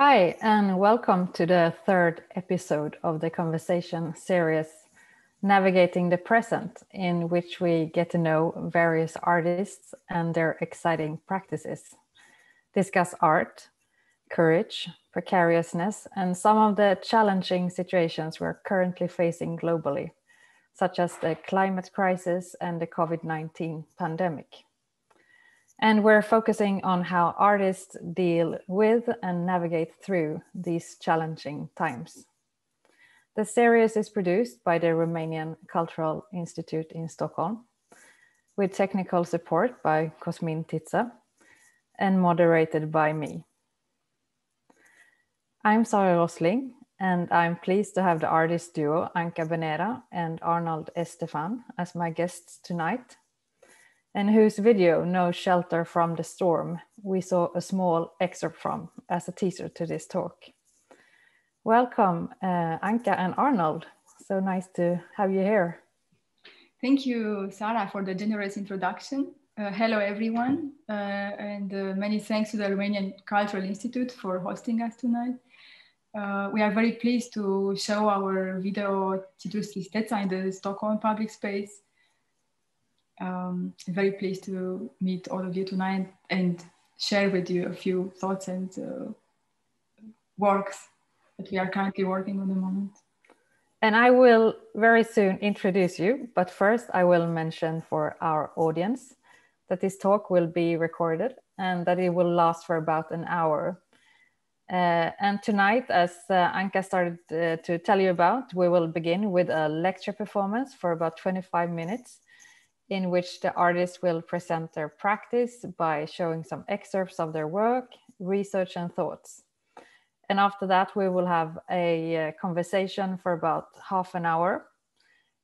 Hi, and welcome to the third episode of the conversation series, Navigating the Present, in which we get to know various artists and their exciting practices, discuss art, courage, precariousness, and some of the challenging situations we're currently facing globally, such as the climate crisis and the COVID-19 pandemic. And we're focusing on how artists deal with and navigate through these challenging times. The series is produced by the Romanian Cultural Institute in Stockholm, with technical support by Cosmin Titsa and moderated by me. I'm Sara Rossling, and I'm pleased to have the artist duo ANCA BENERA and Arnold Estefán as my guests tonight, and whose video, No Shelter from the Storm, we saw a small excerpt from as a teaser to this talk. Welcome, ANCA and Arnold. So nice to have you here. Thank you, Sara, for the generous introduction. Hello, everyone, and many thanks to the Romanian Cultural Institute for hosting us tonight. We are very pleased to show our video Citrus Tristeza in the Stockholm public space. Very pleased to meet all of you tonight and share with you a few thoughts and works that we are currently working on the moment. And I will very soon introduce you, but first I will mention for our audience that this talk will be recorded and that it will last for about an hour. And tonight, as ANCA started to tell you about, we will begin with a lecture performance for about 25 minutes, in which the artists will present their practice by showing some excerpts of their work, research and thoughts. And after that, we will have a conversation for about half an hour.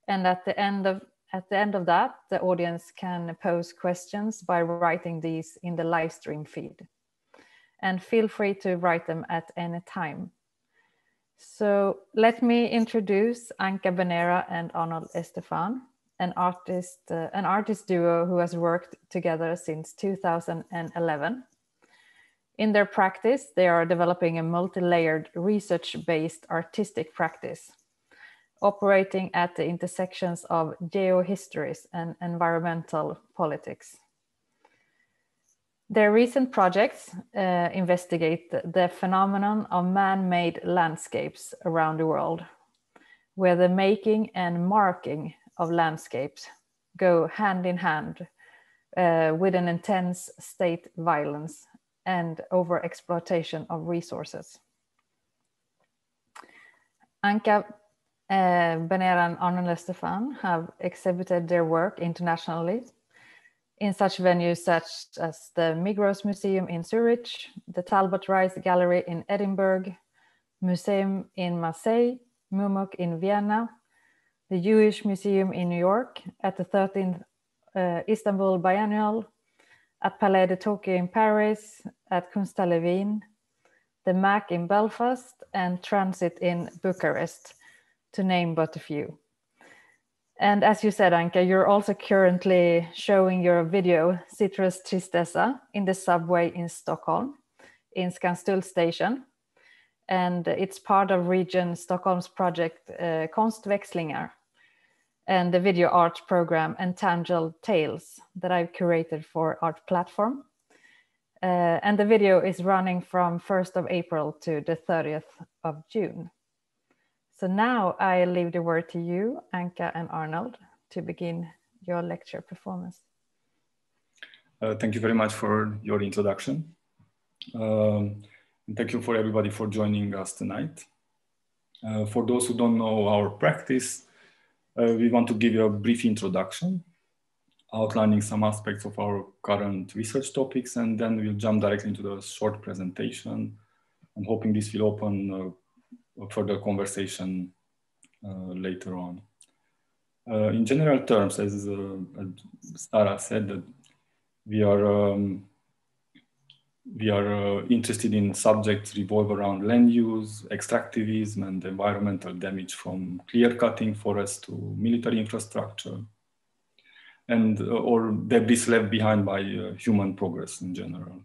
And at the end of that, the audience can pose questions by writing these in the live stream feed. And feel free to write them at any time. So let me introduce ANCA BENERA and Arnold Estefán, an artist duo who has worked together since 2011. In their practice, they are developing a multi-layered research-based artistic practice, operating at the intersections of geohistories and environmental politics. Their recent projects investigate the phenomenon of man-made landscapes around the world, where the making and marking of landscapes go hand in hand with an intense state violence and over-exploitation of resources. ANCA BENERA and Arnold Estefán have exhibited their work internationally in such venues such as the Migros Museum in Zurich, the Talbot Rice Gallery in Edinburgh, Museum in Marseille, MUMOC in Vienna, the Jewish Museum in New York, at the 13th Istanbul Biennial, at Palais de Tokyo in Paris, at Konstväxlingar, the MAC in Belfast, and Transit in Bucharest, to name but a few. And as you said, ANCA, you're also currently showing your video, Citrus Tristeza, in the subway in Stockholm, in Skanstull station. And it's part of Region Stockholm's project Konstväxlingar and the video art program Entangled Tales that I've curated for Art Platform. And the video is running from 1st of April to the 30th of June. So now I leave the word to you, ANCA and Arnold, to begin your lecture performance. Thank you very much for your introduction. And thank you for everybody for joining us tonight. For those who don't know our practice, we want to give you a brief introduction, outlining some aspects of our current research topics, and then we'll jump directly into the short presentation. I'm hoping this will open a further conversation later on. In general terms, as Sara said, that we are interested in subjects revolve around land use, extractivism, and environmental damage, from clear-cutting forests to military infrastructure, and or debris left behind by human progress in general.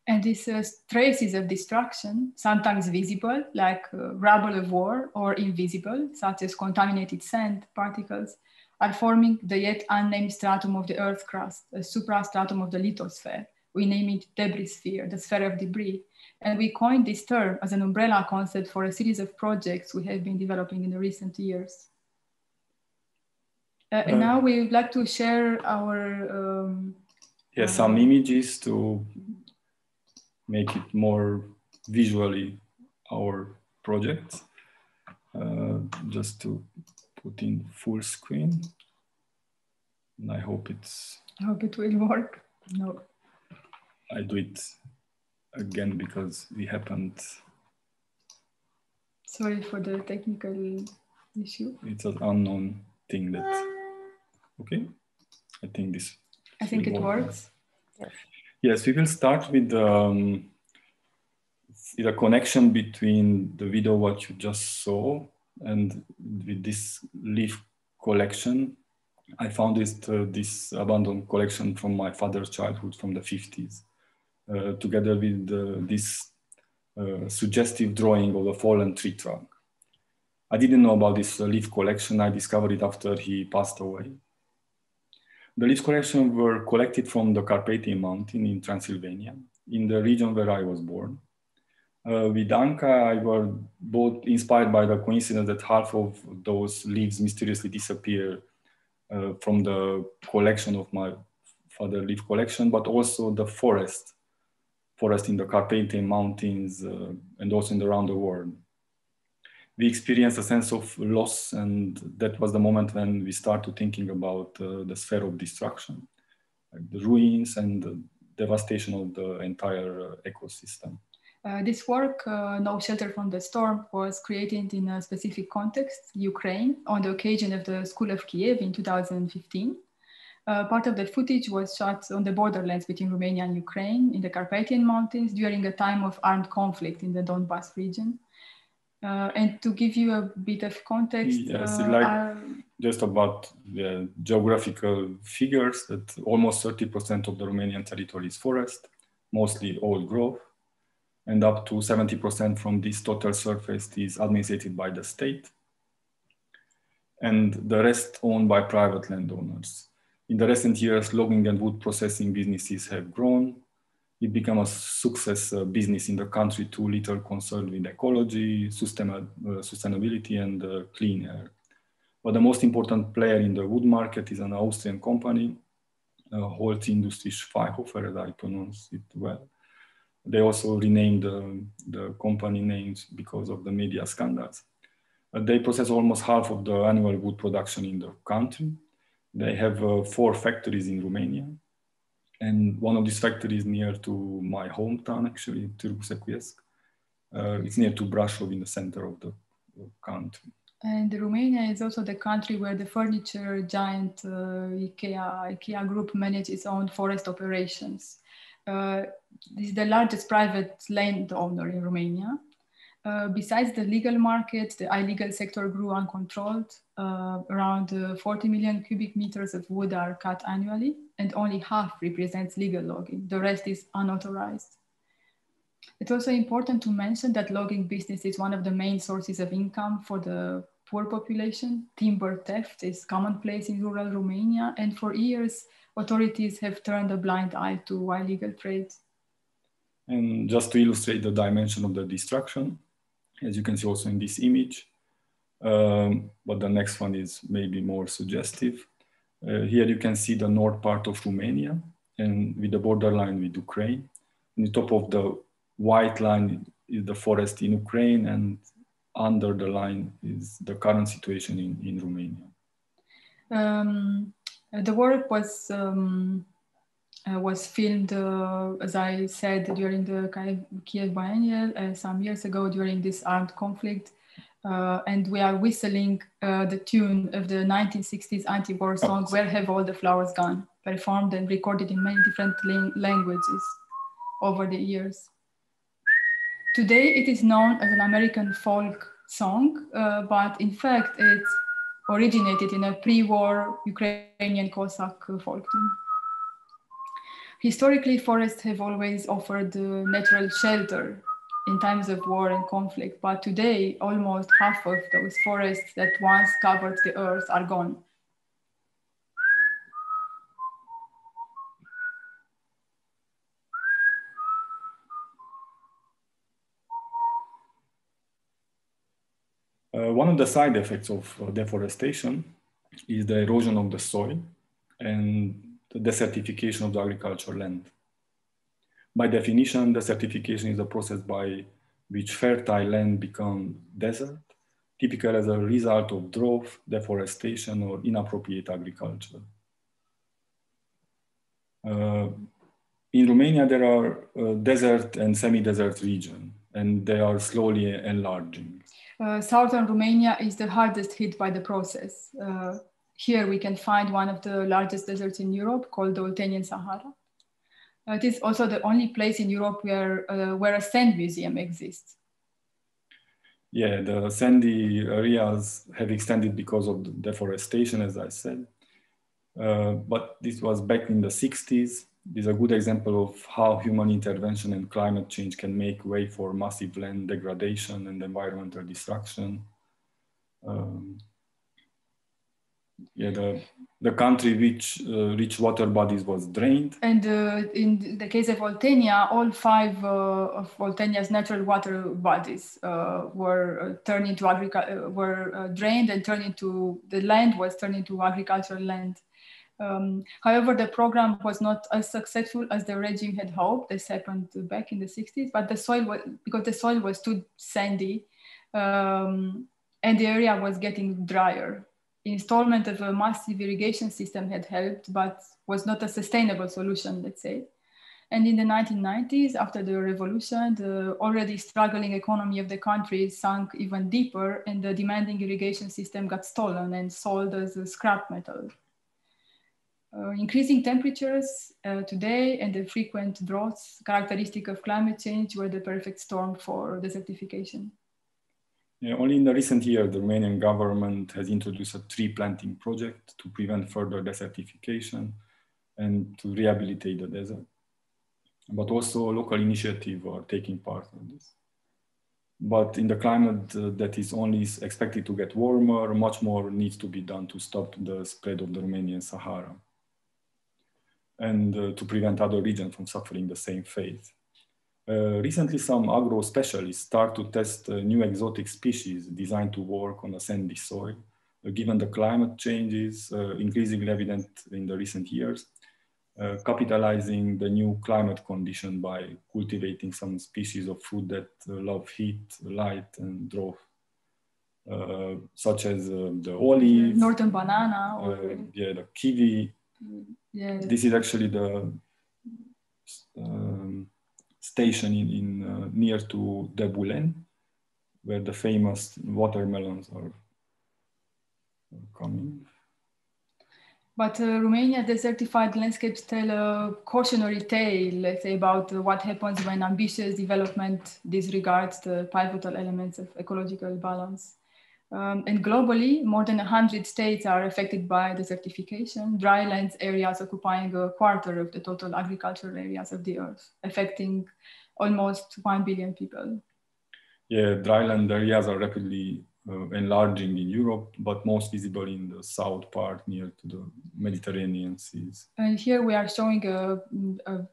And these traces of destruction, sometimes visible, like rubble of war, or invisible, such as contaminated sand particles, are forming the yet unnamed stratum of the Earth crust, a suprastratum of the lithosphere. We name it debris sphere, the sphere of debris. And we coined this term as an umbrella concept for a series of projects we have been developing in the recent years. And now we would like to share our... some images to make it more visually our project. Just to put in full screen. And I hope it will work. No. I do it again because we happened. Sorry for the technical issue. It's an unknown thing that, okay. I think it works. Yes, we will start with the connection between the video what you just saw and with this leaf collection. I found this abandoned collection from my father's childhood from the 50s, together with this suggestive drawing of a fallen tree trunk. I didn't know about this leaf collection. I discovered it after he passed away. The leaf collections were collected from the Carpathian Mountain in Transylvania, in the region where I was born. With ANCA, I was both inspired by the coincidence that half of those leaves mysteriously disappear from the collection of my father's leaf collection, but also the forest in the Carpathian Mountains and also around the world. We experienced a sense of loss, and that was the moment when we started thinking about the sphere of destruction, like the ruins and the devastation of the entire ecosystem. This work, No Shelter from the Storm, was created in a specific context, Ukraine, on the occasion of the School of Kiev in 2015. Part of the footage was shot on the borderlands between Romania and Ukraine in the Carpathian Mountains during a time of armed conflict in the Donbas region. And to give you a bit of context, yes, just about the geographical figures, that almost 30% of the Romanian territory is forest, mostly old growth, and up to 70% from this total surface is administered by the state, and the rest owned by private landowners. In the recent years, logging and wood processing businesses have grown. It became a success business in the country, too little concerned with ecology, sustainability, and clean air. But the most important player in the wood market is an Austrian company, Holz Industrie Schweihofer, as I pronounce it well. They also renamed the company names because of the media scandals. They process almost half of the annual wood production in the country. They have 4 factories in Romania. And one of these factories near to my hometown, actually, Târgu Secuiesc. It's near to Brașov in the center of the country. And Romania is also the country where the furniture giant IKEA group manages its own forest operations. This is the largest private landowner in Romania. Besides the legal market, the illegal sector grew uncontrolled. Around 40 million cubic meters of wood are cut annually, and only half represents legal logging. The rest is unauthorized. It's also important to mention that logging business is one of the main sources of income for the poor population. Timber theft is commonplace in rural Romania, and for years, authorities have turned a blind eye to illegal trade. And just to illustrate the dimension of the destruction, as you can see also in this image, but the next one is maybe more suggestive. Here you can see the north part of Romania and with the borderline with Ukraine. On the top of the white line is the forest in Ukraine, and under the line is the current situation in Romania. The work was filmed, as I said, during the Kiev Biennial some years ago during this armed conflict. And we are whistling the tune of the 1960s anti-war song, Where Have All the Flowers Gone?, performed and recorded in many different languages over the years. Today, it is known as an American folk song, but in fact, it originated in a pre-war Ukrainian Cossack folk tune. Historically, forests have always offered natural shelter in times of war and conflict, but today almost half of those forests that once covered the earth are gone. One of the side effects of deforestation is the erosion of the soil and the desertification of the agricultural land. By definition, desertification is a process by which fertile land becomes desert, typically as a result of drought, deforestation, or inappropriate agriculture. In Romania, there are desert and semi-desert regions, and they are slowly enlarging. Southern Romania is the hardest hit by the process. Here we can find one of the largest deserts in Europe called the Oltenian Sahara. It is also the only place in Europe where a sand museum exists. Yeah, the sandy areas have extended because of the deforestation, as I said. But this was back in the 60s. This is a good example of how human intervention and climate change can make way for massive land degradation and environmental destruction. The country which rich water bodies was drained. And in the case of Oltenia, all 5 of Oltenia's natural water bodies were turned into drained and turned into, the land was turned into agricultural land. However, the program was not as successful as the regime had hoped. This happened back in the 60s, but because the soil was too sandy and the area was getting drier. Installment of a massive irrigation system had helped, but was not a sustainable solution, let's say. And in the 1990s, after the revolution, the already struggling economy of the country sunk even deeper, and the demanding irrigation system got stolen and sold as a scrap metal. Increasing temperatures today and the frequent droughts characteristic of climate change were the perfect storm for desertification. Yeah, only in the recent year, the Romanian government has introduced a tree planting project to prevent further desertification and to rehabilitate the desert. But also local initiatives are taking part in this. But in the climate that is only expected to get warmer, much more needs to be done to stop the spread of the Romanian Sahara and to prevent other regions from suffering the same fate. Recently, some agro specialists start to test new exotic species designed to work on a sandy soil. Given the climate changes increasingly evident in the recent years, capitalizing the new climate condition by cultivating some species of fruit that love heat, light, and drought, such as the olive, northern banana, or the kiwi. Yeah. This is actually the station near to Debulen, where the famous watermelons are coming. But Romania desertified landscapes tell a cautionary tale, let's say, about what happens when ambitious development disregards the pivotal elements of ecological balance. And globally, more than 100 states are affected by desertification, drylands areas occupying a quarter of the total agricultural areas of the earth, affecting almost 1 billion people. Yeah, dryland areas are rapidly enlarging in Europe, but most visible in the south part near to the Mediterranean seas. And here we are showing a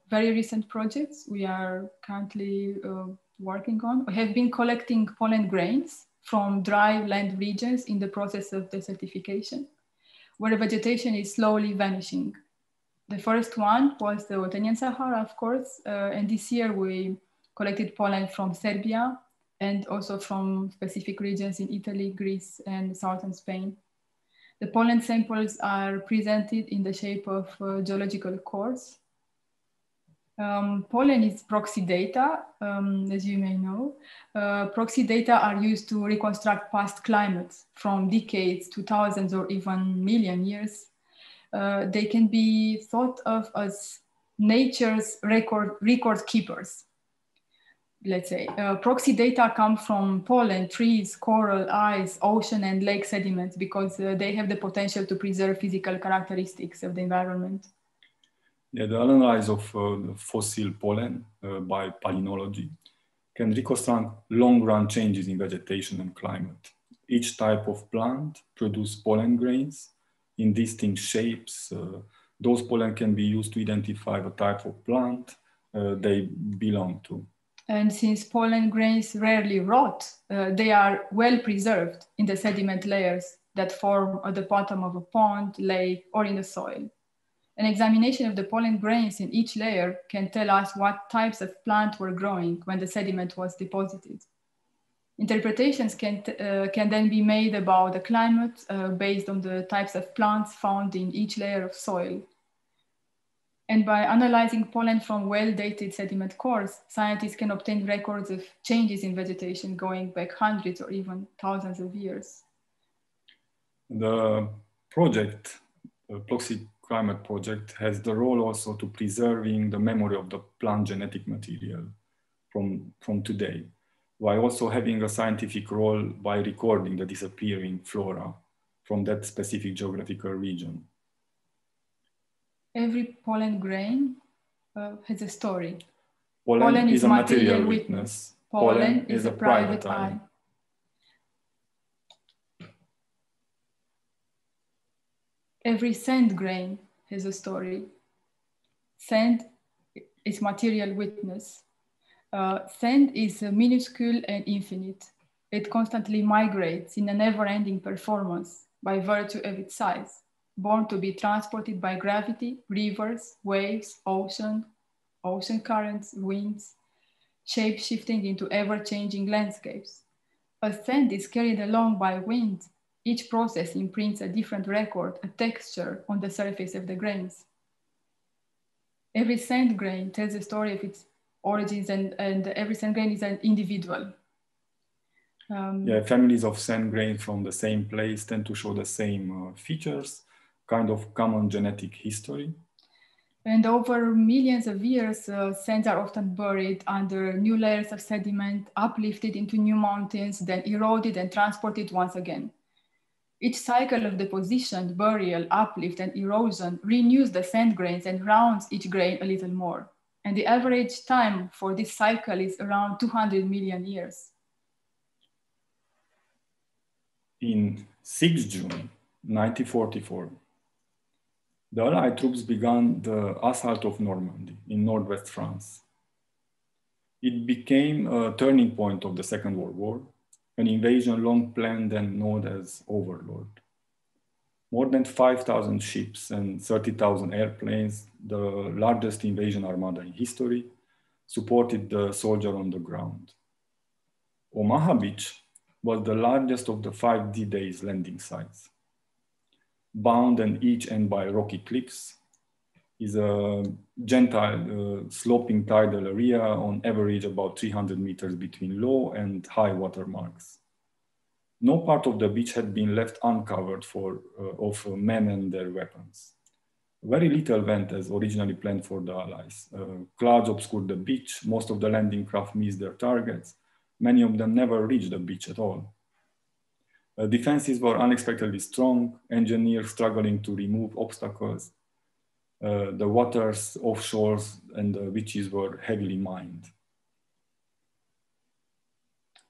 very recent project we are currently working on. We have been collecting pollen grains from dry land regions in the process of desertification, where vegetation is slowly vanishing. The first one was the Oltenian Sahara, of course, and this year we collected pollen from Serbia and also from specific regions in Italy, Greece, and southern Spain. The pollen samples are presented in the shape of geological cores. Pollen is proxy data, as you may know. Proxy data are used to reconstruct past climates from decades to thousands or even million years. They can be thought of as nature's record keepers. Let's say, proxy data come from pollen, trees, coral, ice, ocean, and lake sediments because they have the potential to preserve physical characteristics of the environment. Yeah, the analysis of the fossil pollen by palynology can reconstruct long-run changes in vegetation and climate. Each type of plant produces pollen grains in distinct shapes. Those pollen can be used to identify the type of plant they belong to. And since pollen grains rarely rot, they are well preserved in the sediment layers that form at the bottom of a pond, lake, or in the soil. An examination of the pollen grains in each layer can tell us what types of plant were growing when the sediment was deposited. Interpretations can then be made about the climate based on the types of plants found in each layer of soil. And by analyzing pollen from well-dated sediment cores, scientists can obtain records of changes in vegetation going back hundreds or even thousands of years. The project, the Ploxi Climate Project, has the role also to preserving the memory of the plant genetic material from today, while also having a scientific role by recording the disappearing flora from that specific geographical region. Every pollen grain has a story. Pollen is a material witness. Pollen is a private eye. Every sand grain has a story. Sand is material witness. Sand is minuscule and infinite. It constantly migrates in a never-ending performance by virtue of its size, born to be transported by gravity, rivers, waves, ocean currents, winds, shape-shifting into ever-changing landscapes. As sand is carried along by wind, each process imprints a different record, a texture on the surface of the grains. Every sand grain tells the story of its origins, and every sand grain is an individual. Families of sand grain from the same place tend to show the same features, kind of common genetic history. And over millions of years, sands are often buried under new layers of sediment, uplifted into new mountains, then eroded and transported once again. Each cycle of deposition, burial, uplift, and erosion renews the sand grains and rounds each grain a little more. And the average time for this cycle is around 200 million years. In 6 June 1944, the Allied troops began the assault of Normandy in northwest France. It became a turning point of the Second World War, an invasion long planned and known as Overlord. More than 5,000 ships and 30,000 airplanes, the largest invasion armada in history, supported the soldier on the ground. Omaha Beach was the largest of the 5 D-Day's landing sites. Bound and each end by rocky cliffs, is a gentle sloping tidal area on average about 300 meters between low and high water marks. No part of the beach had been left uncovered of men and their weapons. Very little went as originally planned for the Allies. Clouds obscured the beach, most of the landing craft missed their targets, many of them never reached the beach at all. Defenses were unexpectedly strong, engineers struggling to remove obstacles. The waters offshore and the beaches were heavily mined.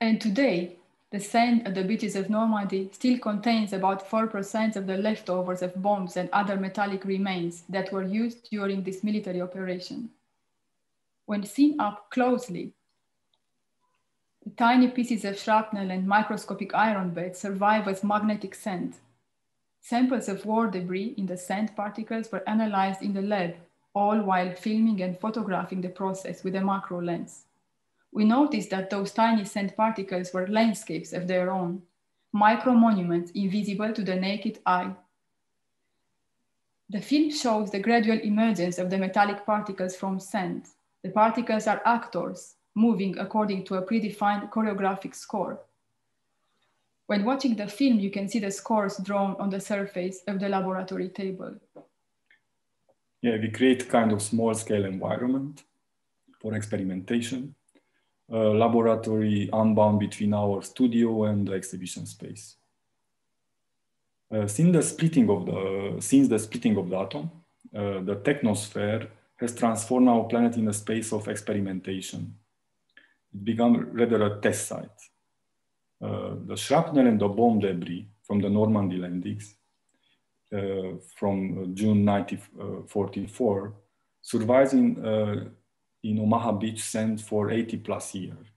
And today, the sand at the beaches of Normandy still contains about 4% of the leftovers of bombs and other metallic remains that were used during this military operation. When seen up closely, the tiny pieces of shrapnel and microscopic iron beds survive as magnetic sand. Samples of war debris in the sand particles were analyzed in the lab, all while filming and photographing the process with a macro lens. We noticed that those tiny sand particles were landscapes of their own, micro-monuments invisible to the naked eye. The film shows the gradual emergence of the metallic particles from sand. The particles are actors, moving according to a predefined choreographic score. When watching the film, you can see the scores drawn on the surface of the laboratory table. Yeah, we create kind of small-scale environment for experimentation, a laboratory unbound between our studio and the exhibition space. Since the splitting of the atom, the technosphere has transformed our planet in a space of experimentation. It became rather a test site. The shrapnel and the bomb debris from the Normandy landings from June 1944 survives in Omaha Beach Sand for 80 plus years.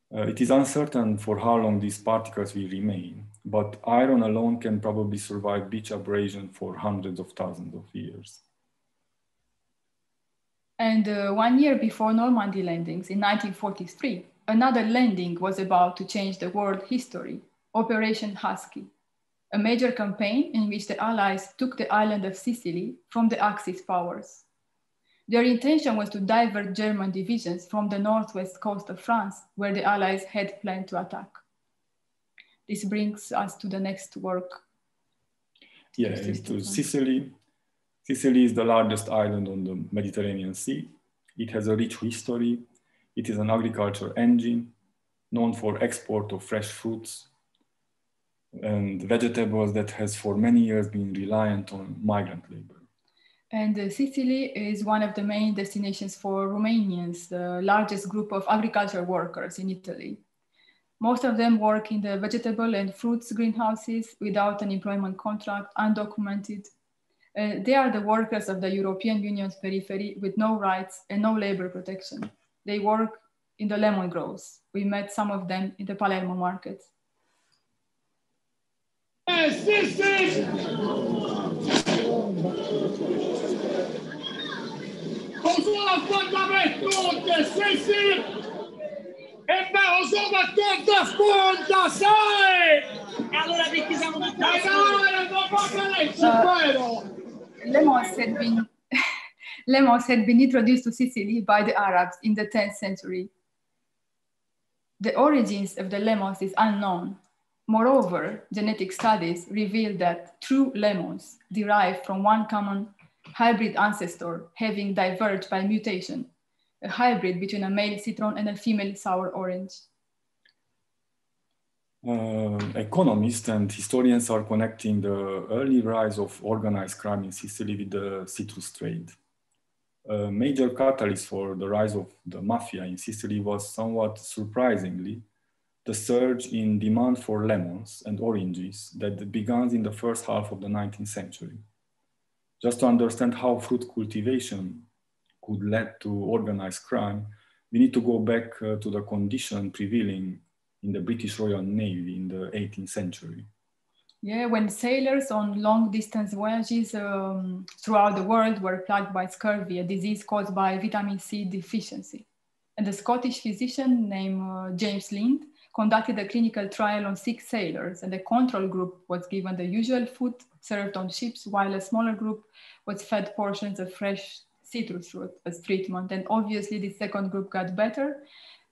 It is uncertain for how long these particles will remain, but iron alone can probably survive beach abrasion for hundreds of thousands of years. And 1 year before Normandy landings in 1943, another landing was about to change the world history, Operation Husky, a major campaign in which the Allies took the island of Sicily from the Axis powers. Their intention was to divert German divisions from the northwest coast of France, where the Allies had planned to attack. This brings us to the next work. Yeah, to Sicily. Sicily is the largest island on the Mediterranean Sea. It has a rich history. It is an agriculture engine, known for export of fresh fruits and vegetables that has for many years been reliant on migrant labor. And Sicily is one of the main destinations for Romanians, the largest group of agriculture workers in Italy. Most of them work in the vegetable and fruits greenhouses without an employment contract, undocumented. They are the workers of the European Union's periphery with no rights and no labor protection. They work in the lemon groves. We met some of them in the Palermo market. Lemons had been introduced to Sicily by the Arabs in the 10th century. The origins of the lemons is unknown. Moreover, genetic studies reveal that true lemons derive from one common hybrid ancestor having diverged by mutation, a hybrid between a male citron and a female sour orange. Economists and historians are connecting the early rise of organized crime in Sicily with the citrus trade. A major catalyst for the rise of the mafia in Sicily was, somewhat surprisingly, the surge in demand for lemons and oranges that began in the first half of the 19th century. Just to understand how fruit cultivation could lead to organized crime, we need to go back to the condition prevailing in the British Royal Navy in the 18th century. Yeah, when sailors on long distance voyages throughout the world were plagued by scurvy, a disease caused by vitamin C deficiency. And a Scottish physician named James Lind conducted a clinical trial on 6 sailors, and the control group was given the usual food served on ships, while a smaller group was fed portions of fresh citrus fruit as treatment. And obviously the second group got better.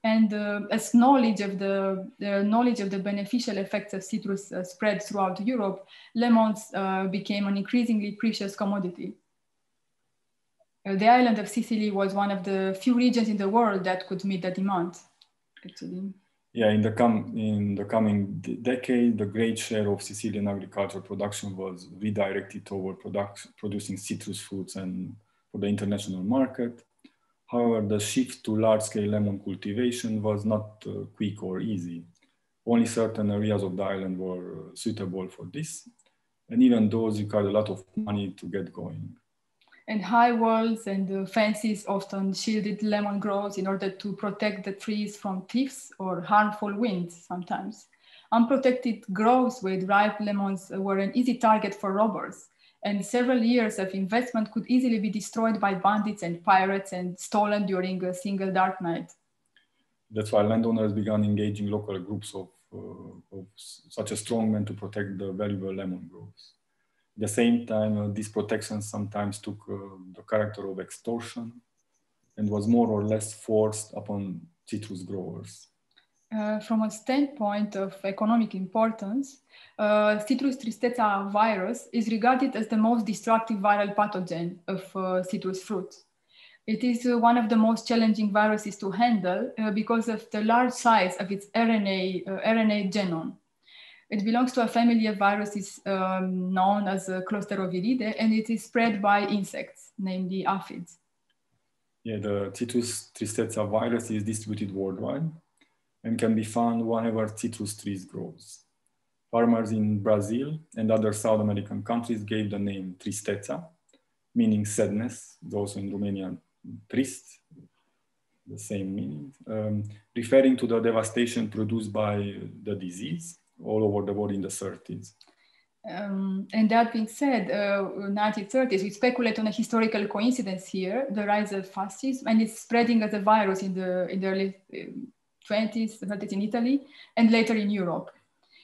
And as knowledge of the beneficial effects of citrus spread throughout Europe, lemons became an increasingly precious commodity. The island of Sicily was one of the few regions in the world that could meet the demand, actually. Yeah, in the coming decade, the great share of Sicilian agricultural production was redirected toward producing citrus fruits and for the international market. However, the shift to large-scale lemon cultivation was not quick or easy. Only certain areas of the island were suitable for this, and even those required a lot of money to get going. And high walls and fences often shielded lemon groves in order to protect the trees from thieves or harmful winds sometimes. Unprotected groves with ripe lemons were an easy target for robbers, and several years of investment could easily be destroyed by bandits and pirates and stolen during a single dark night. That's why landowners began engaging local groups of such as strongmen to protect the valuable lemon groves. At the same time, this protection sometimes took the character of extortion and was more or less forced upon citrus growers. From a standpoint of economic importance, Citrus Tristeza virus is regarded as the most destructive viral pathogen of citrus fruit. It is one of the most challenging viruses to handle because of the large size of its RNA genome. It belongs to a family of viruses known as Closteroviridae, and it is spread by insects, namely aphids. Yeah, the Citrus Tristeza virus is distributed worldwide and can be found wherever citrus trees grows. Farmers in Brazil and other South American countries gave the name Tristeza, meaning sadness. It's also in Romanian trist, the same meaning, referring to the devastation produced by the disease all over the world in the 30s. And that being said, 1930s, we speculate on a historical coincidence here, the rise of fascism, and it's spreading as a virus in the early 20s, 30s in Italy, and later in Europe.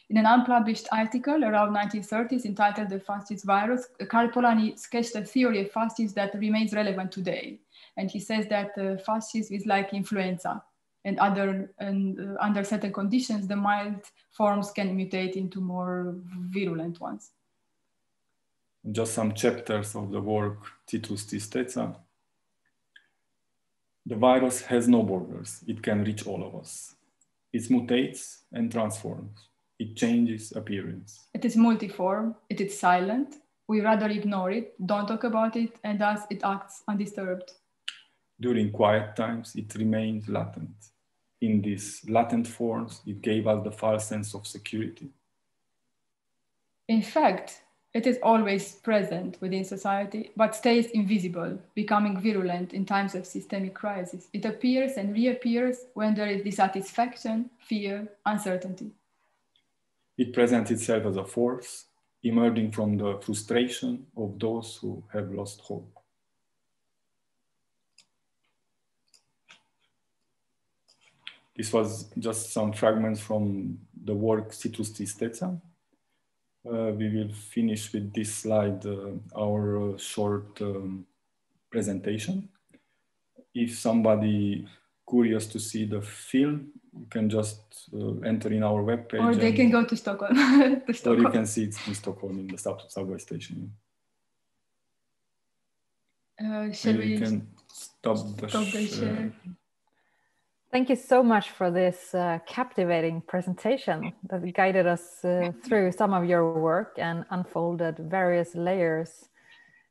In an unpublished article around 1930s entitled The Fascist Virus, Karl Polanyi sketched a theory of fascism that remains relevant today. And he says that fascism is like influenza, and under certain conditions, the mild forms can mutate into more virulent ones. Just some chapters of the work Citrus Tristeza. The virus has no borders. It can reach all of us. It mutates and transforms. It changes appearance. It is multiform. It is silent. We rather ignore it, don't talk about it, and thus it acts undisturbed. During quiet times, it remains latent. In these latent forms, it gave us the false sense of security. In fact, it is always present within society, but stays invisible, becoming virulent in times of systemic crisis. It appears and reappears when there is dissatisfaction, fear, uncertainty. It presents itself as a force, emerging from the frustration of those who have lost hope. This was just some fragments from the work Citrus Tristeza. We will finish with this slide, our short presentation. If somebody curious to see the film, you can just enter in our webpage. Or they can go to Stockholm. Or you can see it in Stockholm in the subway station. Shall we can stop the share? Thank you so much for this captivating presentation that guided us through some of your work and unfolded various layers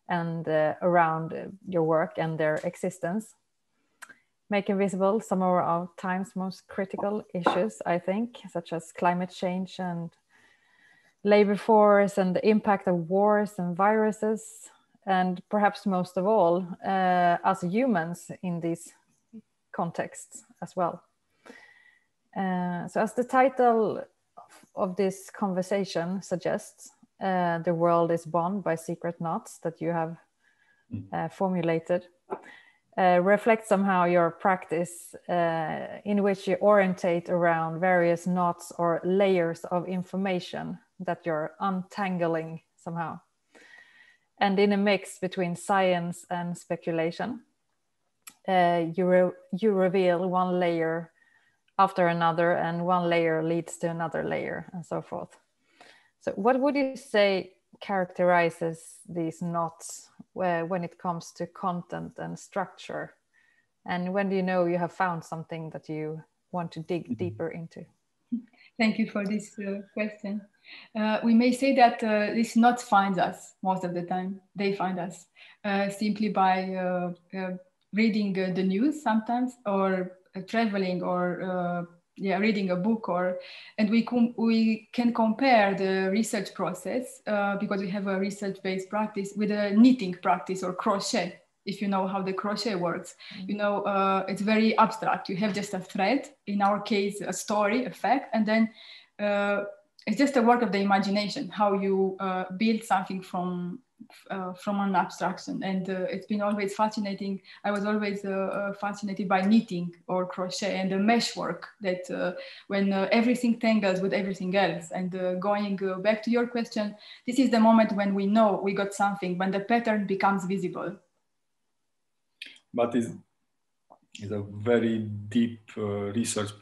and around your work and their existence, making visible some of our time's most critical issues, I think, such as climate change and labor force and the impact of wars and viruses, and perhaps most of all, us humans in these contexts as well. So as the title of this conversation suggests, the world is bound by secret knots that you have formulated, reflects somehow your practice in which you orientate around various knots or layers of information that you're untangling somehow. And in a mix between science and speculation, you reveal one layer after another, and one layer leads to another layer, and so forth. So what would you say characterizes these knots when it comes to content and structure? And when do you know you have found something that you want to dig deeper into? Thank you for this question. We may say that these knots find us most of the time. They find us simply by reading the news sometimes, or traveling, or reading a book, and we can compare the research process because we have a research-based practice with a knitting practice or crochet. If you know how the crochet works, you know it's very abstract. You have just a thread, in our case a story, a fact, and then it's just a work of the imagination, how you build something from an abstraction. And it's been always fascinating. I was always fascinated by knitting or crochet and the meshwork that when everything tangles with everything else. And going back to your question, this is the moment when we know we got something, when the pattern becomes visible. But it's a very deep research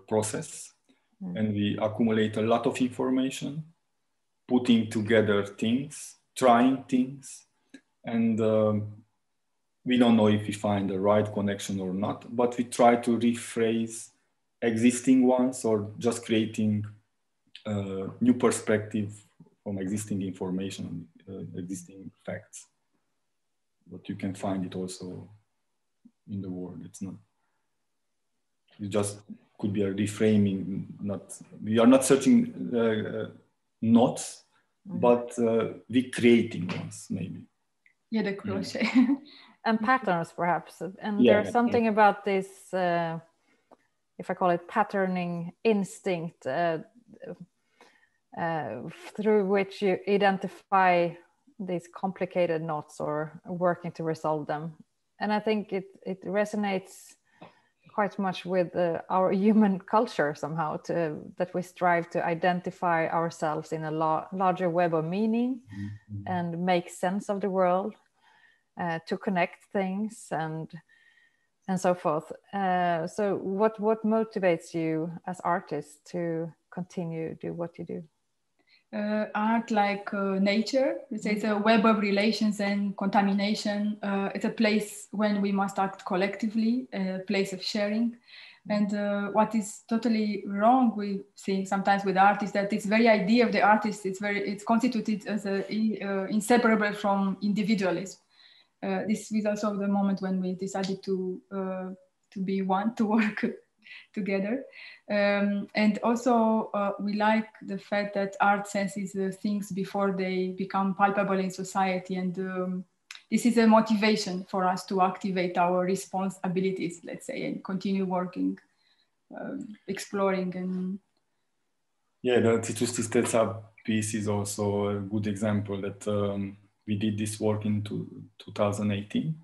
process, and we accumulate a lot of information, putting together things, trying things, and we don't know if we find the right connection or not, but we try to rephrase existing ones or just creating new perspective from existing information, existing facts. But you can find it also in the world. It's not, it just could be a reframing. We are not searching knots, but recreating ones, maybe. Yeah, the crochet. And patterns, perhaps. And there's something about this, if I call it patterning instinct, through which you identify these complicated knots or working to resolve them. And I think it resonates quite much with our human culture somehow, that we strive to identify ourselves in a larger web of meaning and make sense of the world, to connect things and so forth. So what motivates you as artists to continue do what you do? Art, like nature, it's a web of relations and contamination. It's a place when we must act collectively, a place of sharing. And what is totally wrong, we see sometimes with art, is that this very idea of the artist, it's constituted as inseparable from individualism. This was also the moment when we decided to be one, to work together. And also we like the fact that art senses things before they become palpable in society. And this is a motivation for us to activate our response abilities, let's say, and continue working, exploring. And yeah, the Citrus Tristeza piece is also a good example that we did this work in 2018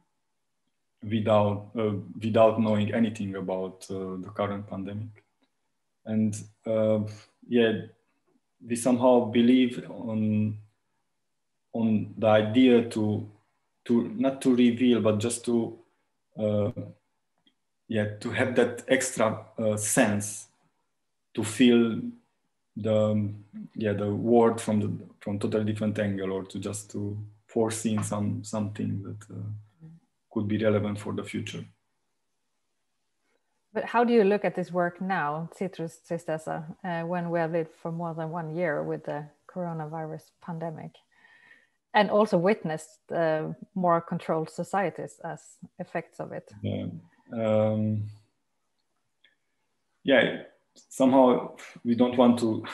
without knowing anything about the current pandemic. And yeah, we somehow believe on the idea to not to reveal, but just to to have that extra sense to feel the world from totally different angle, or to just to foresee something that could be relevant for the future. But how do you look at this work now, Citrus Tristeza, when we have lived for more than 1 year with the coronavirus pandemic, and also witnessed more controlled societies as effects of it? Yeah, somehow we don't want to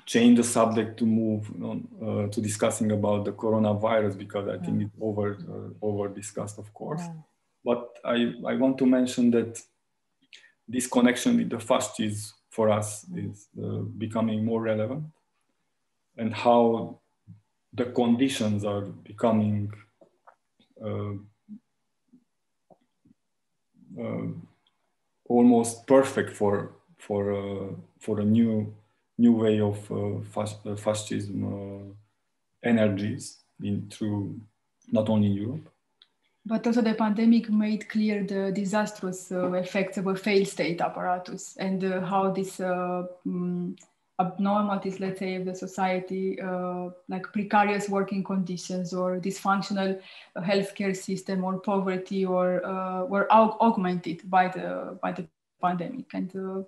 change the subject to move on to discussing about the coronavirus, because I think it's over discussed, of course. Yeah. But I want to mention that this connection with the fascists for us is becoming more relevant, and how the conditions are becoming almost perfect for a new way of fascism energies through not only Europe. But also the pandemic made clear the disastrous effects of a failed state apparatus, and how this abnormalities, let's say, of the society, like precarious working conditions or dysfunctional healthcare system or poverty, or were augmented by the pandemic. And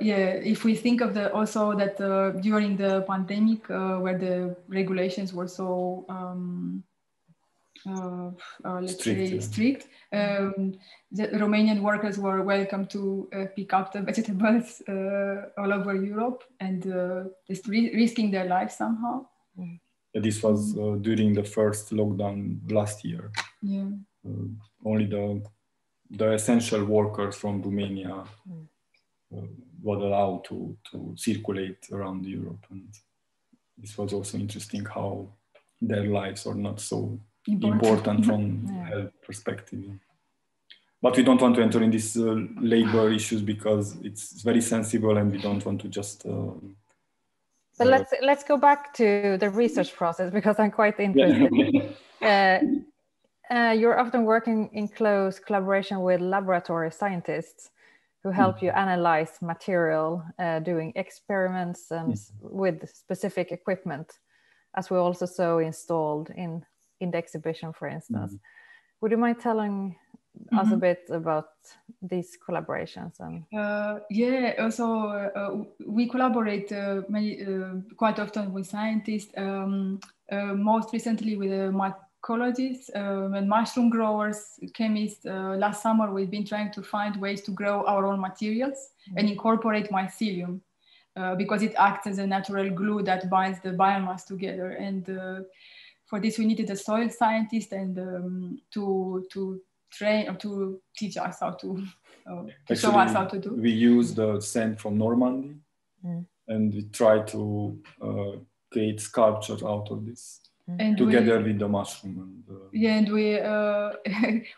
if we think of also that during the pandemic, where the regulations were so let's say strict, the Romanian workers were welcome to pick up the vegetables all over Europe, and just risking their lives somehow. This was during the first lockdown last year. Yeah. Only the essential workers from Romania were allowed to circulate around Europe, and this was also interesting how their lives are not so important from health perspective. But we don't want to enter in these labor issues, because it's very sensible, and we don't want to just. But let's go back to the research process, because I'm quite interested. You're often working in close collaboration with laboratory scientists who help you analyze material, doing experiments and with specific equipment, as we also saw installed in the exhibition, for instance. Would you mind telling us a bit about these collaborations? And we collaborate quite often with scientists, most recently with mycologists and mushroom growers, chemists. Last summer, we've been trying to find ways to grow our own materials and incorporate mycelium because it acts as a natural glue that binds the biomass together. And for this, we needed a soil scientist and to train or to teach us how to show us how to do. We use the sand from Normandy and we try to create sculpture out of this together with the mushroom. And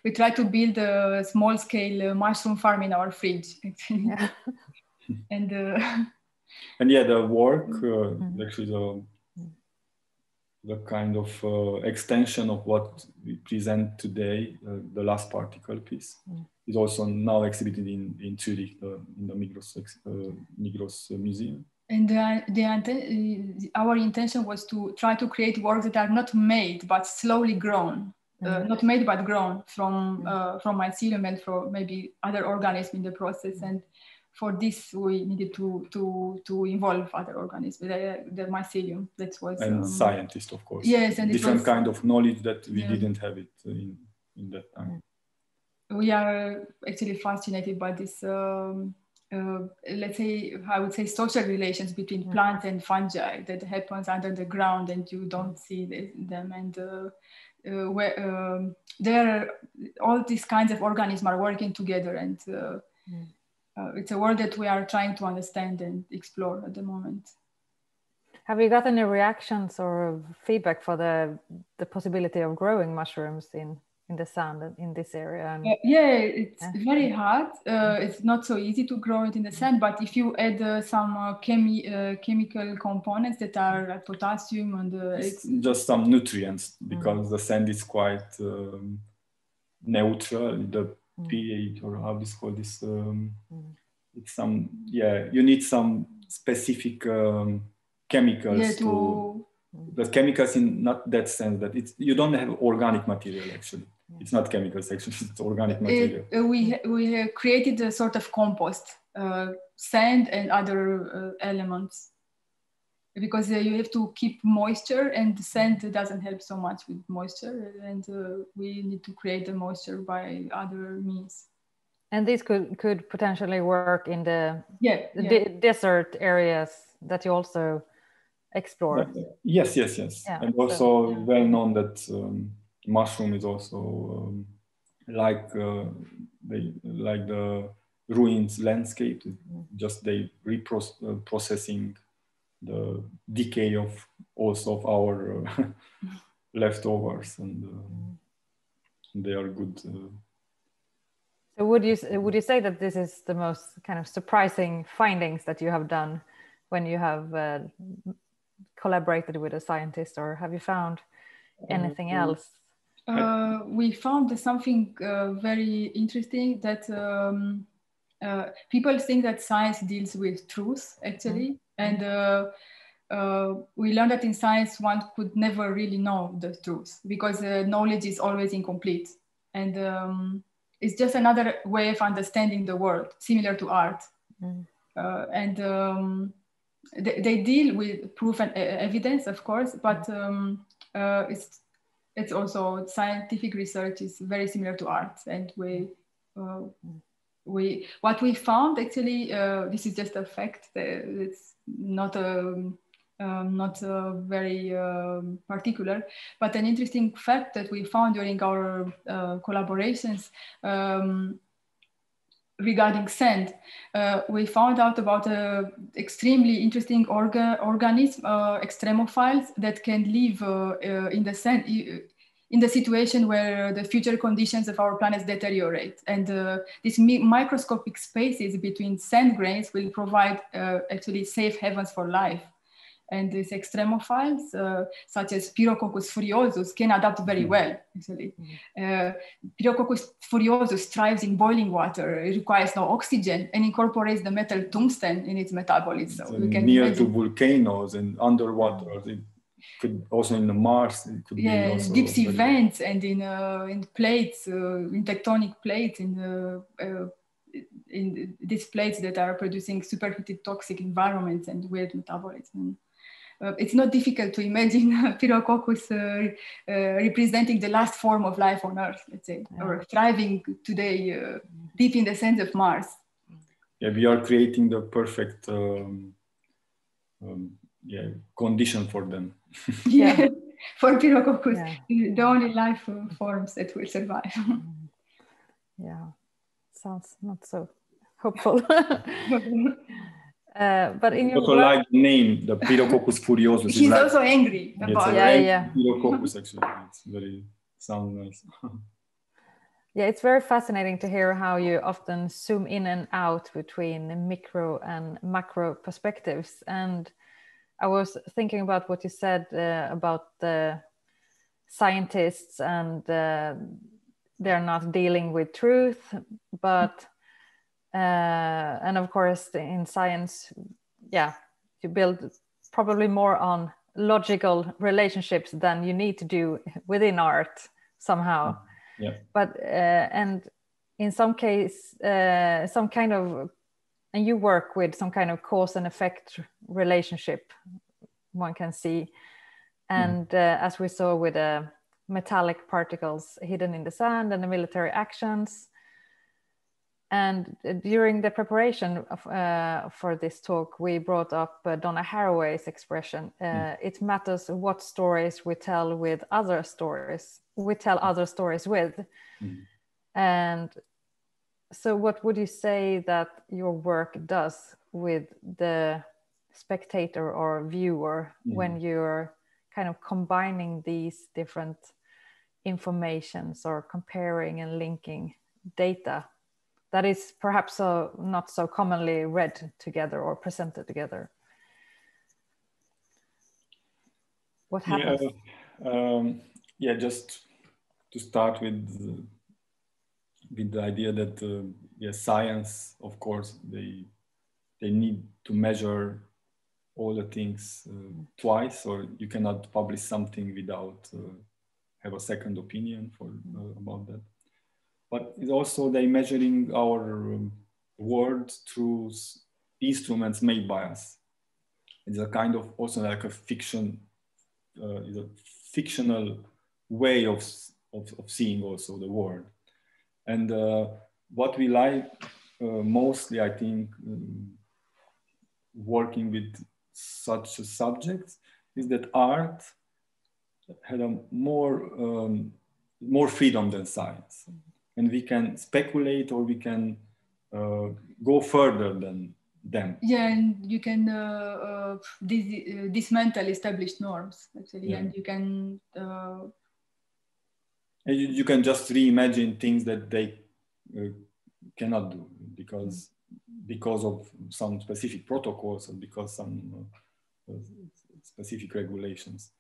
we try to build a small-scale mushroom farm in our fridge, actually. Yeah. And the work, actually the kind of extension of what we present today, the last particle piece, is also now exhibited in Zurich, in the Migros Museum. And our intention was to try to create works that are not made but slowly grown, not made but grown from mycelium and from maybe other organisms in the process. And for this, we needed to involve other organisms, the mycelium. That was scientists, of course. Yes, and different kind of knowledge that we didn't have it in that time. We are actually fascinated by this. Let's say, I would say, social relations between plants and fungi that happens under the ground and you don't see them. And where there are all these kinds of organisms are working together, and it's a world that we are trying to understand and explore at the moment. Have you got any reactions or feedback for the possibility of growing mushrooms in the sand in this area? It's very hard. It's not so easy to grow it in the sand, but if you add some chemical components that are like potassium and it's just some nutrients, because the sand is quite neutral. The pH, or how this called this, it's some you need some specific chemicals the chemicals in not that sense that you don't have organic material actually. It's not chemicals actually, it's organic material. We created a sort of compost, sand and other elements, because you have to keep moisture, and the sand doesn't help so much with moisture, and we need to create the moisture by other means. And these could potentially work in the desert areas that you also explore. Yes. Yeah, and also well known that mushroom is also like the ruins landscape. Just they reprocessing the decay of our leftovers, and they are good. So would you say that this is the most kind of surprising findings that you have done when you have collaborated with a scientist, or have you found anything else? We found something very interesting, that people think that science deals with truth actually, and we learned that in science one could never really know the truth, because knowledge is always incomplete, and it's just another way of understanding the world, similar to art. And they deal with proof and evidence, of course, but it's also scientific research is very similar to art. And what we found actually, this is just a fact. It's not very particular, but an interesting fact that we found during our collaborations regarding sand. We found out about an extremely interesting organism, extremophiles, that can live in the sand, in the situation where the future conditions of our planet deteriorate. And these microscopic spaces between sand grains will provide actually safe havens for life. And these extremophiles, such as Pyrococcus furiosus, can adapt very well, actually. Pyrococcus furiosus thrives in boiling water. It requires no oxygen and incorporates the metal tungsten in its metabolism. So near to volcanoes and underwater. could also in the Mars. It could be also deep sea vents and in plates, in tectonic plates, in these plates that are producing superheated toxic environments and weird metabolism. It's not difficult to imagine Pyrococcus representing the last form of life on Earth, let's say, or thriving today deep in the sands of Mars. Yeah, we are creating the perfect condition for them. Yeah, for Pyrococcus, the only life forms that will survive. Yeah, sounds not so hopeful. But in your also like the name, the Pyrococcus furiosus. He's like, also angry about Pyrococcus, actually. It's very sounds nice. Yeah, it's very fascinating to hear how you often zoom in and out between the micro and macro perspectives. And I was thinking about what you said about the scientists and they're not dealing with truth, but and of course in science, you build probably more on logical relationships than you need to do within art somehow. Yeah. But and in some case, some kind of, and you work with some kind of cause and effect relationship, one can see, and as we saw with metallic particles hidden in the sand and the military actions. And during the preparation for this talk, we brought up Donna Haraway's expression, it matters what stories we tell with other stories, we tell other stories with. And so what would you say that your work does with the spectator or viewer when you're kind of combining these different informations or comparing and linking data that is perhaps not so commonly read together or presented together? What happens? Just to start with the idea that science, of course, they need to measure all the things twice, or you cannot publish something without have a second opinion about that. But it's also they measuring our world through instruments made by us. It's a kind of also like a fiction, is a fictional way of seeing also the world. And what we like mostly, I think, working with such subjects is that art had a more freedom than science. And we can speculate or we can go further than them. Yeah, and you can dismantle established norms, actually, and you can... you can just reimagine things that they cannot do because of some specific protocols or because some specific regulations.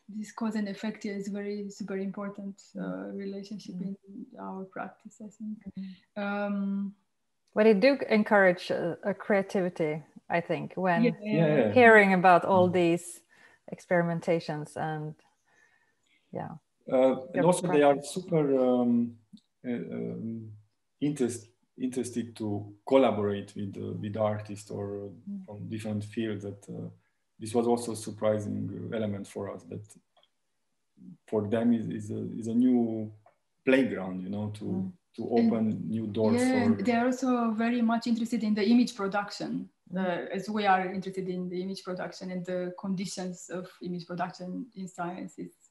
This cause and effect is very super important relationship in our practice, I think. But it do encourage a creativity, I think, when hearing about all these experimentations and and also they are super interested to collaborate with artists or from different fields. That this was also a surprising element for us, that for them is a new playground, you know, to open new doors. They are also very much interested in the image production, as we are interested in the image production, and the conditions of image production in science. It's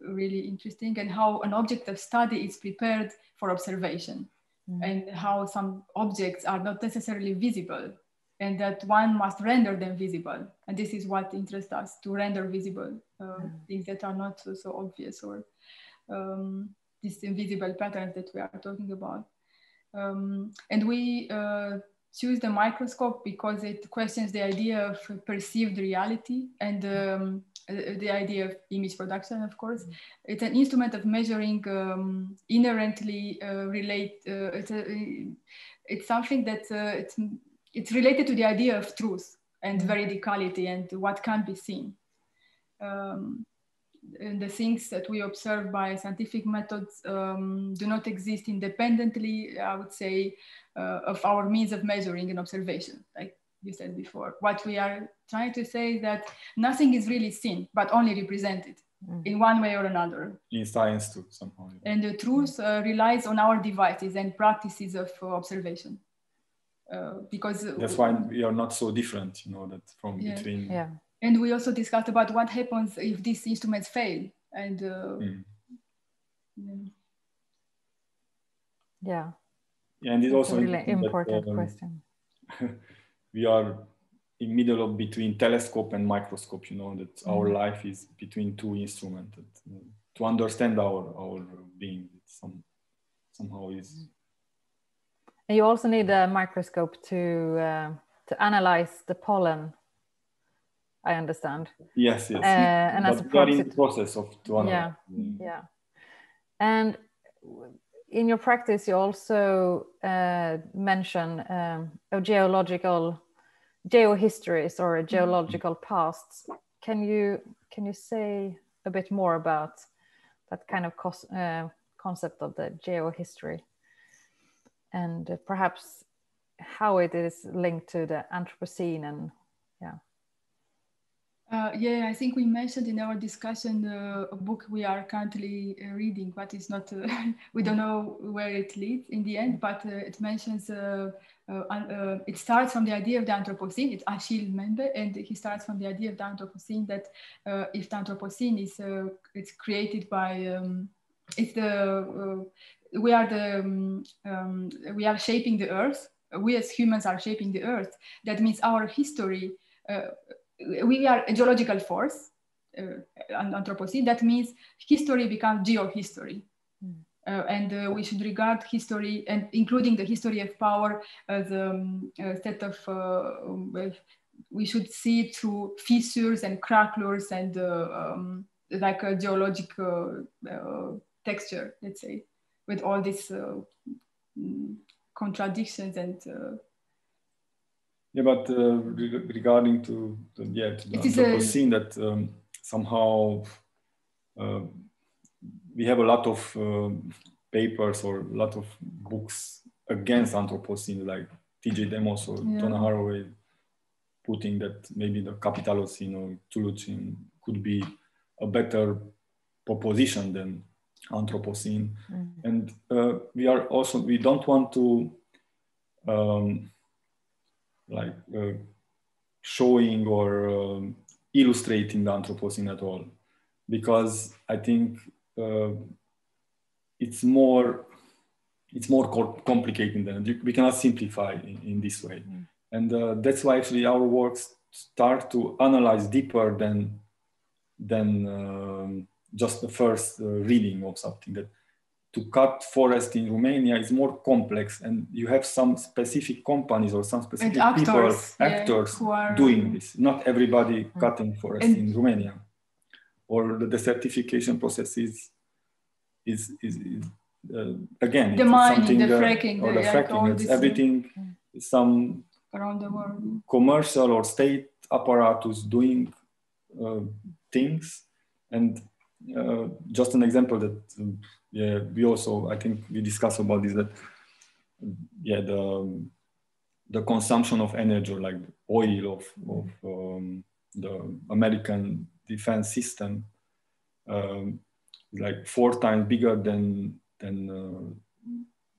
really interesting, and how an object of study is prepared for observation, and how some objects are not necessarily visible, and that one must render them visible. And this is what interests us, to render visible things that are not so obvious, or these invisible patterns that we are talking about. And we choose the microscope because it questions the idea of perceived reality and the idea of image production, of course. It's an instrument of measuring inherently it's something that it's related to the idea of truth and veridicality and what can be seen. and the things that we observe by scientific methods do not exist independently, I would say, of our means of measuring and observation, like you said before. What we are trying to say is that nothing is really seen, but only represented in one way or another. In science too, somehow. And the truth relies on our devices and practices of observation. Because that's why we are not so different, you know, that from between. Yeah. And we also discussed about what happens if these instruments fail. And yeah. And it's also a really important question. We are in middle of between telescope and microscope, you know, that our life is between two instruments. That, to understand our being, somehow is. And you also need a microscope to analyze the pollen, I understand. Yes, yes. And but as a we are in the process of to analyze. Yeah. And in your practice, you also mention geohistories or geological pasts. Can you say a bit more about that kind of concept of the geohistory, and perhaps how it is linked to the Anthropocene? And yeah, I think we mentioned in our discussion a book we are currently reading, but it's not, we don't know where it leads in the end, but it mentions, it starts from the idea of the Anthropocene. It's Achille Membe, and he starts from the idea of the Anthropocene, that if the Anthropocene is it's created by, we are shaping the earth. We as humans are shaping the earth. That means our history, we are a geological force, Anthropocene. That means history becomes geohistory. And we should regard history, and including the history of power, as a set of, we should see it through fissures and crackles and like a geological texture, let's say, with all these contradictions and yeah, but regarding to the Anthropocene, that somehow we have a lot of papers or a lot of books against Anthropocene, like T.J. Demos or Donna Haraway, putting that maybe the Capitalocene or Chulucene could be a better proposition than Anthropocene. And we don't want to showing or illustrating the Anthropocene at all, because I think it's more complicated than we cannot simplify in this way. And that's why actually our works start to analyze deeper than just the first reading of something. That to cut forest in Romania is more complex, and you have some specific companies or some specific actors doing this. Not everybody cutting forest in Romania, or the desertification process is again the mining, something, the fracking, or the fracking. It's everything. Some around the world, commercial or state apparatus doing things. And just an example that we also, I think we discussed about this, that the consumption of energy, like oil of the American defense system, like 4 times bigger than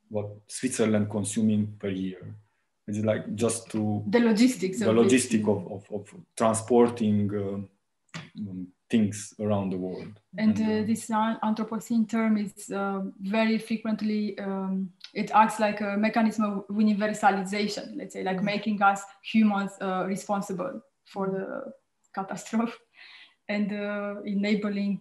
what Switzerland consuming per year. It's like just to the logistics of transporting things around the world. And this Anthropocene term is very frequently, it acts like a mechanism of universalization, let's say, like making us humans responsible for the catastrophe, and enabling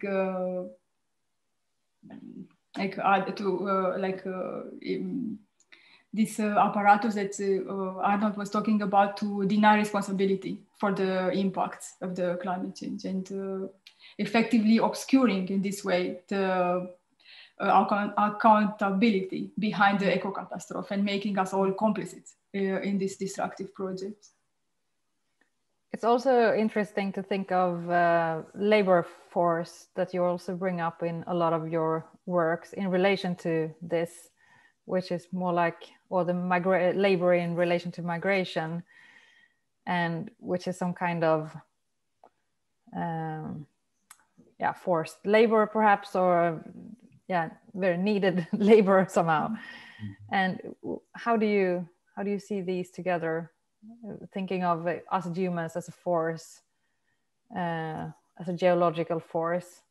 this apparatus that Arnold was talking about, to deny responsibility for the impacts of the climate change, and effectively obscuring in this way the accountability behind the eco-catastrophe, and making us all complicit in this destructive project. It's also interesting to think of labor force that you also bring up in a lot of your works in relation to this, which is more like, or the labor in relation to migration, and which is some kind of forced labor perhaps, or very needed labor somehow. And how do you see these together, thinking of us humans as a force, as a geological force,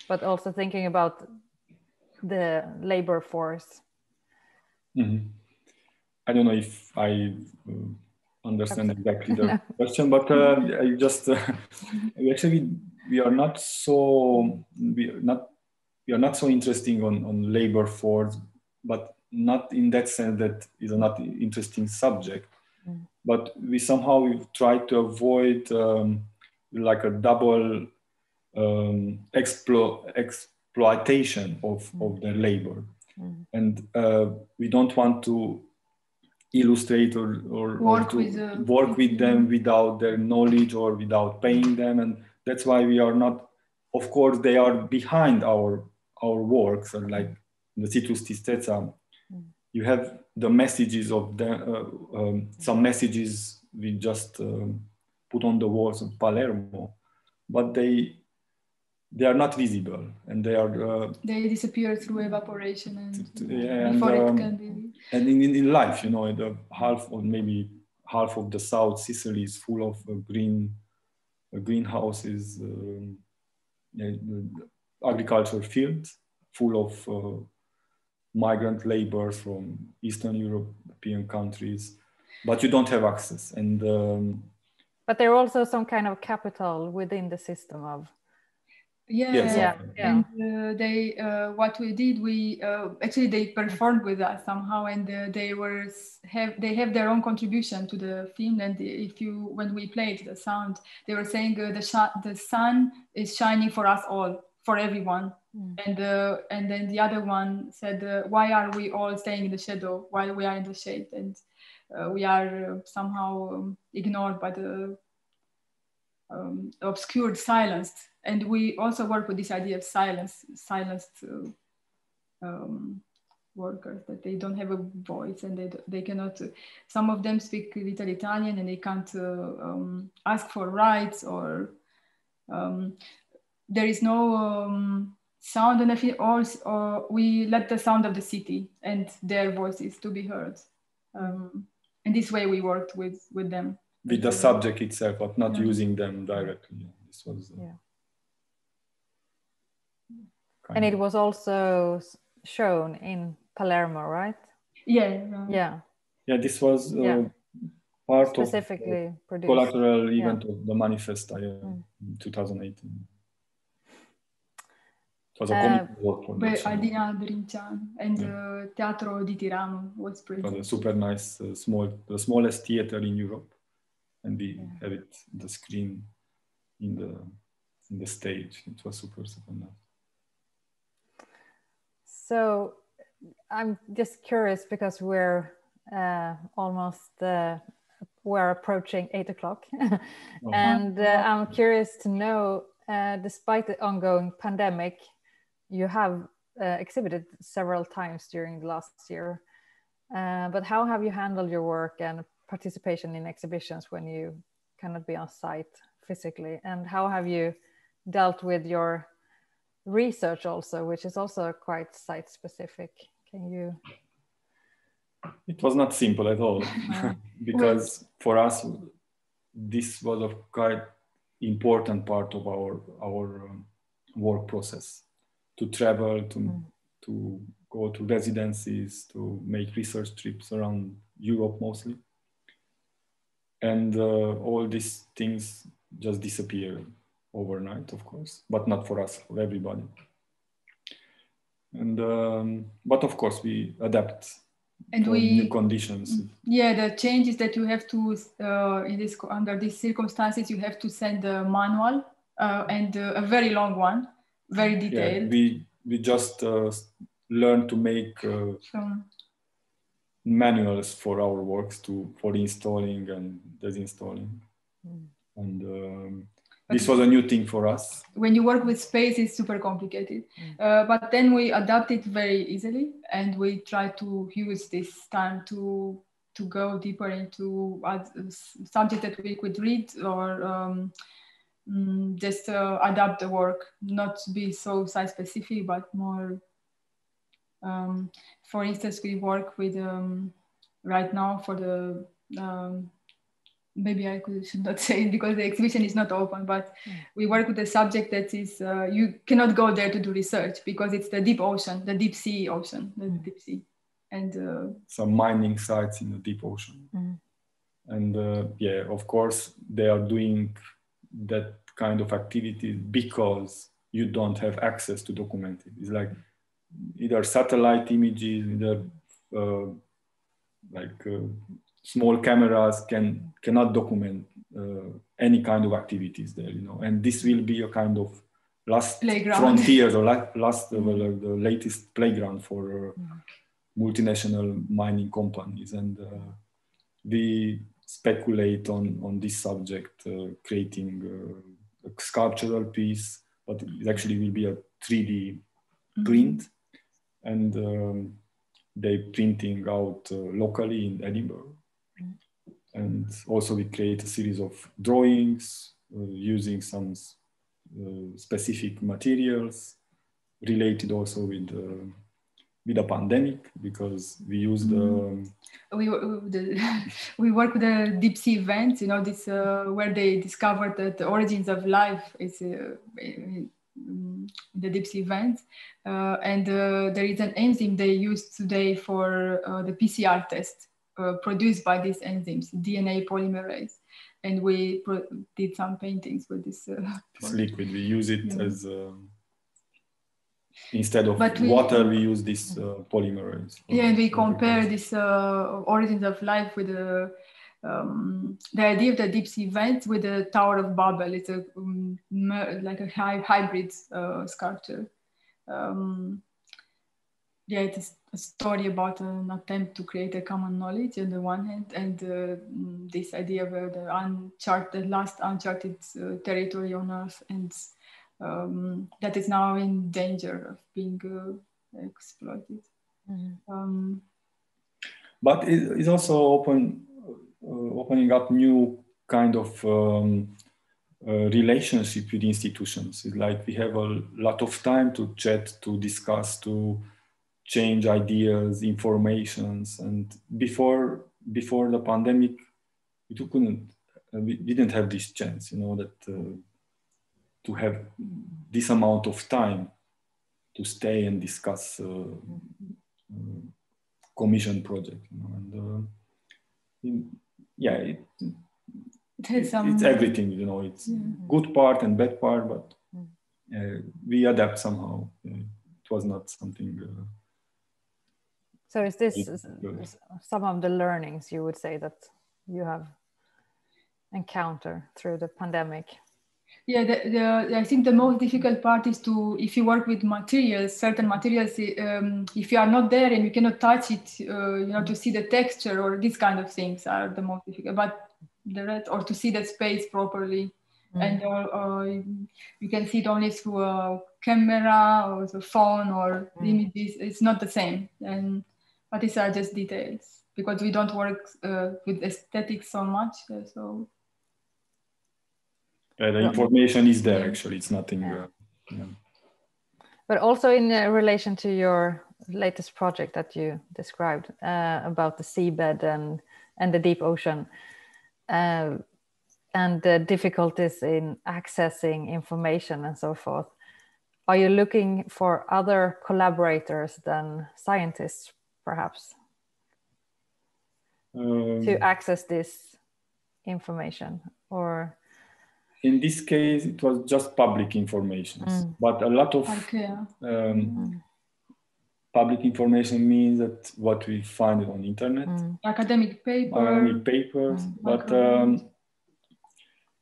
but also thinking about the labor force? Mm-hmm. I don't know if I understand exactly the question, but I just actually we are not so interesting on labor force, but not in that sense that is a not interesting subject. But we somehow try to avoid like a double exploitation of the labor, and we don't want to illustrate or work with them without their knowledge or without paying them, and that's why we are not. Of course, they are behind our works, or like the Citrus Tristeza. You have the messages of the some messages we just put on the walls of Palermo, but they are not visible, and they disappear through evaporation, and before it can be. And in life, you know, the half or maybe half of the South Sicily is full of greenhouses, agricultural fields full of migrant labor from Eastern European countries, but you don't have access. And but there are also some kind of capital within the system of. And they what we did, we actually they performed with us somehow, and they have their own contribution to the film. And when we played the sound, they were saying the sun is shining for us all, for everyone. And then the other one said, why are we all staying in the shadow while we are in the shade, and we are somehow ignored by the obscured, silenced. And we also work with this idea of silenced workers, that they don't have a voice, and they cannot, some of them speak little Italian, and they can't ask for rights, or there is no sound, and we let the sound of the city and their voices to be heard. And this way we worked with them. With the subject itself, but not using them directly. This was and it was also shown in Palermo, right? Yeah. This was part specifically of produced collateral event of the Manifesta in 2018. It was a community work production. And Teatro di Tirano was present. It was a super nice, the smallest theater in Europe, and we have it the screen in the stage. It was super nice. So I'm just curious, because we're almost we're approaching 8 o'clock, and I'm curious to know, despite the ongoing pandemic, you have exhibited several times during the last year, but how have you handled your work and participation in exhibitions when you cannot be on site physically, and how have you dealt with your research also, which is also quite site specific? Can you? It was not simple at all, because for us this was a quite important part of our work process, to travel, to go to residencies, to make research trips around Europe mostly, and all these things just disappear overnight, of course, but not for us, for everybody. And but of course we adapt to new conditions. The changes that you have to under these circumstances, you have to send a manual, and a very long one, very detailed. We just learned to make manuals for our works for installing and disinstalling. And this was a new thing for us. When you work with space, it's super complicated. But then we adapt it very easily, and we try to use this time to go deeper into subjects that we could read, or just adapt the work, not to be so site specific, but more. For instance, we work with right now for the maybe I should not say it because the exhibition is not open, but we work with a subject that is you cannot go there to do research because it's the deep ocean, the deep sea ocean, the deep sea, and some mining sites in the deep ocean. And yeah, of course, they are doing that kind of activity because you don't have access to document it. It's like either satellite images, either small cameras cannot document any kind of activities there, you know. And this will be a kind of last playground. Frontiers or the latest playground for multinational mining companies. And we speculate on this subject, creating a sculptural piece, but it actually will be a 3D print, and they printing out locally in Edinburgh. And also we create a series of drawings using some specific materials related also with the pandemic, because we use we work with the deep sea vents, you know, this where they discovered that the origins of life is in the deep sea vents, and there is an enzyme they use today for the PCR test produced by these enzymes, DNA polymerase, and we did some paintings with this liquid. We use it as instead of water, we use this polymerase. Yeah, and we compare this origins of life with the idea of the deep sea vent with the Tower of Babel. It's a like a hybrid sculpture. Yeah, it is a story about an attempt to create a common knowledge on the one hand, and this idea of the last uncharted territory on Earth, and that is now in danger of being exploited. But it's also opening up new kind of relationship with institutions. It's like we have a lot of time to chat, to discuss, to change ideas, informations. And before the pandemic, we didn't have this chance, you know, that to have this amount of time to stay and discuss commission project, you know. And it's everything, you know. It's good part and bad part, but we adapt somehow. It was not something. So is this some of the learnings you would say that you have encountered through the pandemic? Yeah, I think the most difficult part is if you work with materials, certain materials, if you are not there and you cannot touch it, you know, to see the texture or these kind of things are the most difficult. But the rest, or to see the space properly, and you can see it only through a camera or the phone or images. It's not the same, but these are just details because we don't work with aesthetics so much, so. The information is there, actually. It's nothing. But also in relation to your latest project that you described about the seabed and the deep ocean and the difficulties in accessing information and so forth, are you looking for other collaborators than scientists, perhaps, to access this information? Or in this case, it was just public information, but a lot of public information means that what we find on internet, academic papers, but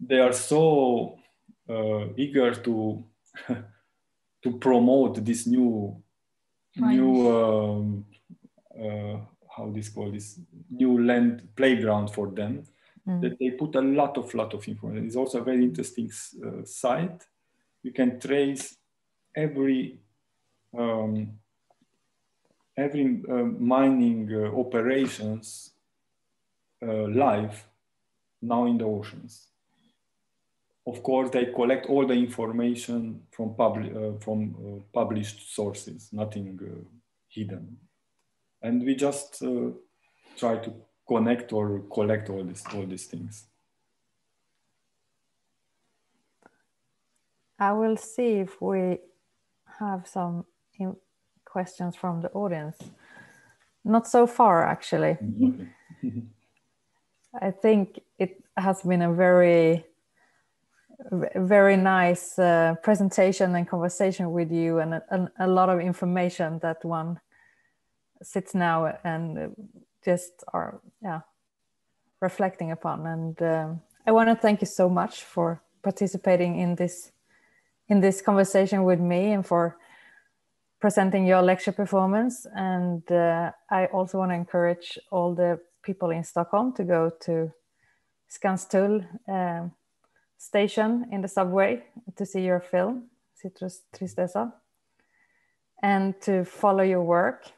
they are so eager to how this called this new land playground for them. That they put a lot of information. It's also a very interesting site. You can trace every mining operations live now in the oceans. Of course, they collect all the information from published sources, nothing hidden, and we just try to connect or collect all these things. I will see if we have some questions from the audience. Not so far, actually. Okay. I think it has been a very nice presentation and conversation with you, and a lot of information that one sits now and just are reflecting upon. And I want to thank you so much for participating in this conversation with me and for presenting your lecture performance. And I also want to encourage all the people in Stockholm to go to Skanstull station in the subway to see your film, Citrus Tristeza, and to follow your work.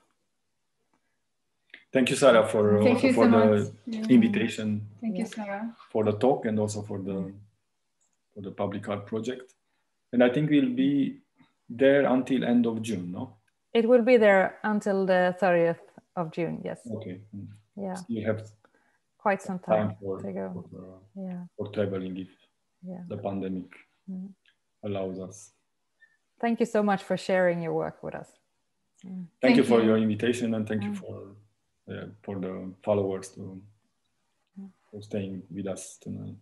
Thank you, Sara, for the invitation. Thank you, Sara, for the talk and also for the public art project. And I think we'll be there until end of June, no? It will be there until the 30th of June, yes. Okay. Yeah. So you have quite some time to go. For traveling if the pandemic allows us. Thank you so much for sharing your work with us. Thank you for your invitation, and thank you for the followers for staying with us tonight.